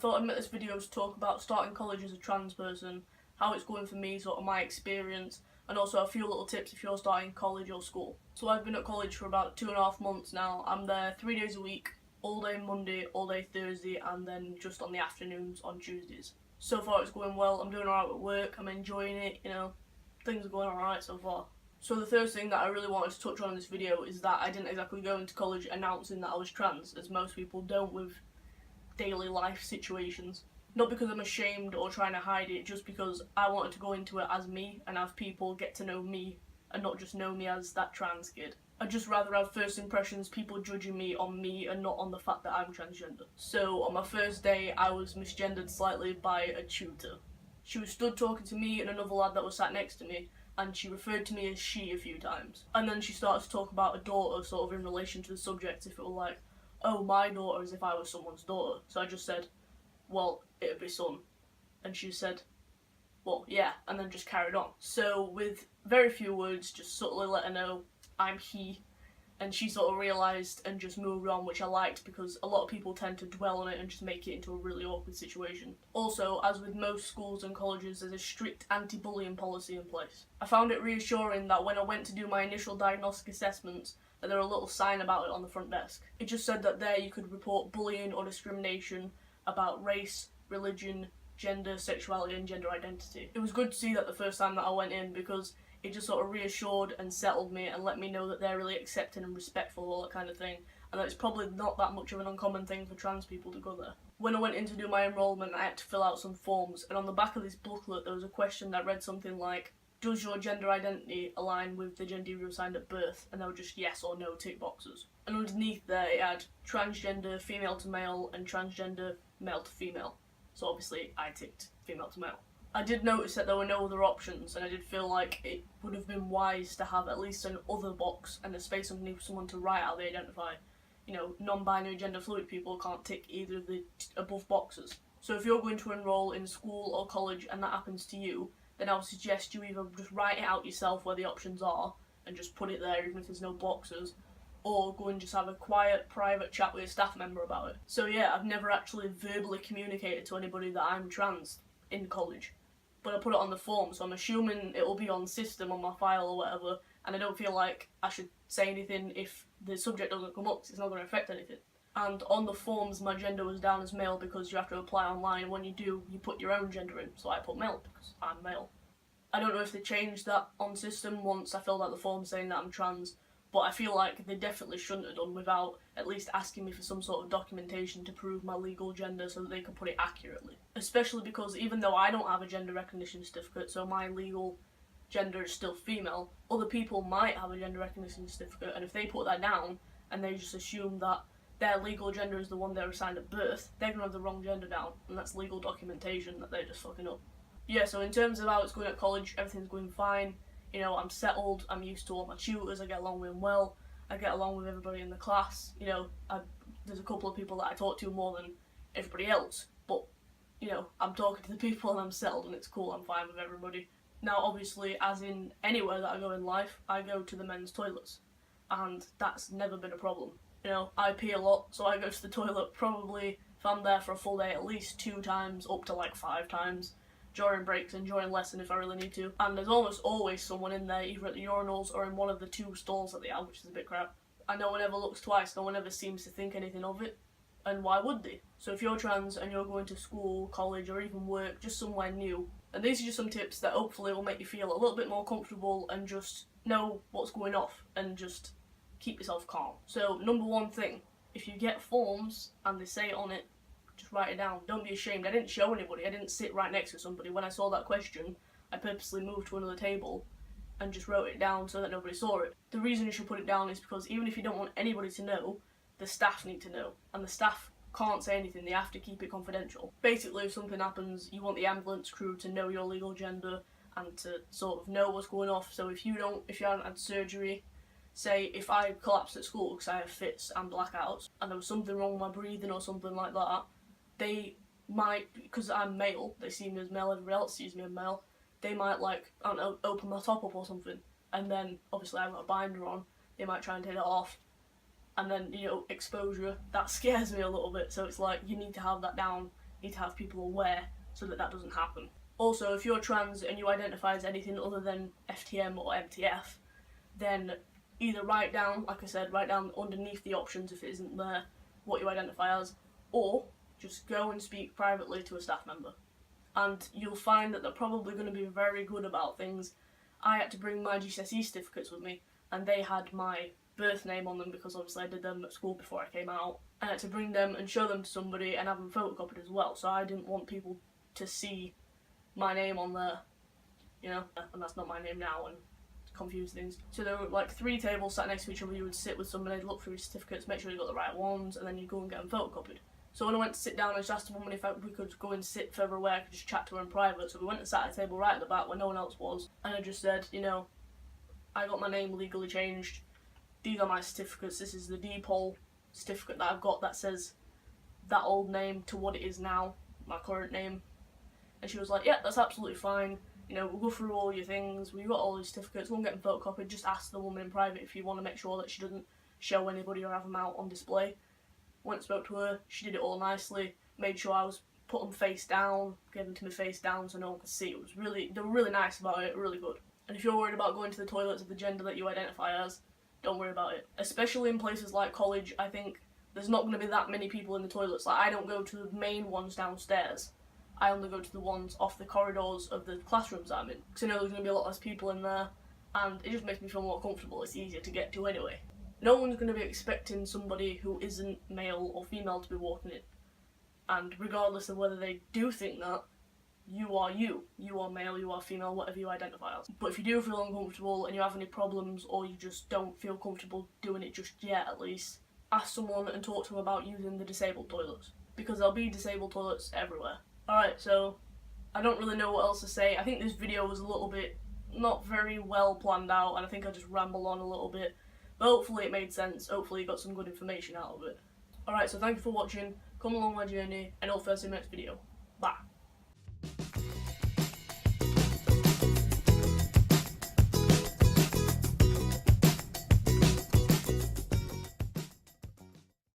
thought I'd make this video to talk about starting college as a trans person, how it's going for me, sort of my experience, and also a few little tips if you're starting college or school. So I've been at college for about 2.5 months now. I'm there 3 days a week, all day Monday, all day Thursday, and then just on the afternoons on Tuesdays. So far it's going well. I'm doing alright at work, I'm enjoying it, things are going alright so far. So the first thing that I really wanted to touch on in this video is that I didn't exactly go into college announcing that I was trans, as most people don't with daily life situations. Not because I'm ashamed or trying to hide it, just because I wanted to go into it as me and have people get to know me and not just know me as that trans kid. I'd just rather have first impressions, people judging me and not on the fact that I'm transgender. So on my first day I was misgendered slightly by a tutor. She was stood talking to me and another lad that was sat next to me, and she referred to me as she a few times. And then she started to talk about a daughter, sort of in relation to the subject, if it were like, oh, my daughter, as if I was someone's daughter. So I just said, well, it'd be son. And she said, well, yeah, and then just carried on. So with very few words, just subtly let her know I'm he, and she sort of realised and just moved on, which I liked because a lot of people tend to dwell on it and just make it into a really awkward situation. Also, as with most schools and colleges, there's a strict anti-bullying policy in place. I found it reassuring that when I went to do my initial diagnostic assessments, that there was a little sign about it on the front desk. It just said that there you could report bullying or discrimination about race, religion, gender, sexuality and gender identity. It was good to see that the first time that I went in, because it just sort of reassured and settled me and let me know that they're really accepting and respectful, all that kind of thing, and that it's probably not that much of an uncommon thing for trans people to go there. When I went in to do my enrolment, I had to fill out some forms, and on the back of this booklet there was a question that read something like, does your gender identity align with the gender you were assigned at birth? And they were just yes or no tick boxes. And underneath there it had transgender female to male and transgender male to female. So obviously I ticked female to male. I did notice that there were no other options, and I did feel like it would have been wise to have at least an other box and a space underneath someone to write how they identify. Non-binary gender fluid people can't tick either of the above boxes. So if you're going to enrol in school or college and that happens to you, then I would suggest you either just write it out yourself where the options are and just put it there even if there's no boxes, or go and just have a quiet, private chat with a staff member about it. So yeah, I've never actually verbally communicated to anybody that I'm trans in college, but I put it on the form, so I'm assuming it'll be on system on my file or whatever, and I don't feel like I should say anything if the subject doesn't come up, because it's not going to affect anything. And on the forms, my gender was down as male because you have to apply online. When you do, you put your own gender in, so I put male because I'm male. I don't know if they changed that on system once I filled out the form saying that I'm trans, but I feel like they definitely shouldn't have done without at least asking me for some sort of documentation to prove my legal gender so that they could put it accurately. Especially because even though I don't have a gender recognition certificate, so my legal gender is still female, other people might have a gender recognition certificate, and if they put that down and they just assume that their legal gender is the one they're assigned at birth, they're going to have the wrong gender down, and that's legal documentation that they're just fucking up. Yeah, so in terms of how it's going at college, everything's going fine. I'm settled, I'm used to all my tutors, I get along with them well, I get along with everybody in the class. There's a couple of people that I talk to more than everybody else, but I'm talking to the people and I'm settled and it's cool, I'm fine with everybody. Now obviously, as in anywhere that I go in life, I go to the men's toilets, and that's never been a problem. I pee a lot, so I go to the toilet probably, if I'm there for a full day, at least 2 times, up to like 5 times, during breaks and during lesson if I really need to. And there's almost always someone in there, either at the urinals or in one of the 2 stalls that they have, which is a bit crap. And no one ever looks twice, no one ever seems to think anything of it. And why would they? So if you're trans and you're going to school, college, or even work, just somewhere new, and these are just some tips that hopefully will make you feel a little bit more comfortable and just know what's going off and just keep yourself calm. So number 1 thing, if you get forms and they say on it, just write it down. Don't be ashamed. I didn't show anybody, I didn't sit right next to somebody. When I saw that question, I purposely moved to another table and just wrote it down so that nobody saw it. The reason you should put it down is because even if you don't want anybody to know, the staff need to know, and the staff can't say anything, they have to keep it confidential. Basically, if something happens, you want the ambulance crew to know your legal gender and to sort of know what's going off. So if you haven't had surgery, say if I collapsed at school because I have fits and blackouts and there was something wrong with my breathing or something like that, they might, because I'm male, they see me as male, everybody else sees me as male, they might open my top up or something, and then obviously I've got a binder on, they might try and take it off, and then exposure, that scares me a little bit. So it's like, you need to have that down need to have people aware so that that doesn't happen. Also, if you're trans and you identify as anything other than FTM or MTF, then either write down, like I said, write down underneath the options if it isn't there what you identify as, or just go and speak privately to a staff member. And you'll find that they're probably going to be very good about things. I had to bring my GCSE certificates with me, and they had my birth name on them because obviously I did them at school before I came out. I had to bring them and show them to somebody and have them photocopied as well, so I didn't want people to see my name on there, you know, and that's not my name now, and confuse things. So there were like 3 tables sat next to each other. You would sit with somebody, look through your certificates, make sure you got the right ones, and then you go and get them photocopied. So when I went to sit down, I just asked the woman if we could go and sit further away, I could just chat to her in private. So we went and sat at a table right at the back where no one else was, and I just said, you know, I got my name legally changed, these are my certificates, this is the DPOL certificate that I've got that says that old name to what it is now, my current name. And she was like, yeah, that's absolutely fine, you know, we'll go through all your things, we've got all these certificates, we'll get them photocopied, just ask the woman in private if you want to make sure that she doesn't show anybody or have them out on display. Went and spoke to her, she did it all nicely, made sure I was put them face down, gave them to me face down so no one could see. It was they were really nice about it, really good. And if you're worried about going to the toilets of the gender that you identify as, don't worry about it. Especially in places like college, I think there's not going to be that many people in the toilets. Like, I don't go to the main ones downstairs. I only go to the ones off the corridors of the classrooms I'm in. Because I know there's going to be a lot less people in there, and it just makes me feel more comfortable. It's easier to get to anyway. No one's going to be expecting somebody who isn't male or female to be walking in. And regardless of whether they do think that, you are you. You are male, you are female, whatever you identify as. But if you do feel uncomfortable and you have any problems, or you just don't feel comfortable doing it just yet at least, ask someone and talk to them about using the disabled toilets. Because there'll be disabled toilets everywhere. Alright, so I don't really know what else to say. I think this video was a little bit not very well planned out, and I think I just rambled on a little bit. But hopefully it made sense, hopefully you got some good information out of it. Alright, so thank you for watching, come along my journey, and I'll see you in the next video. Bye.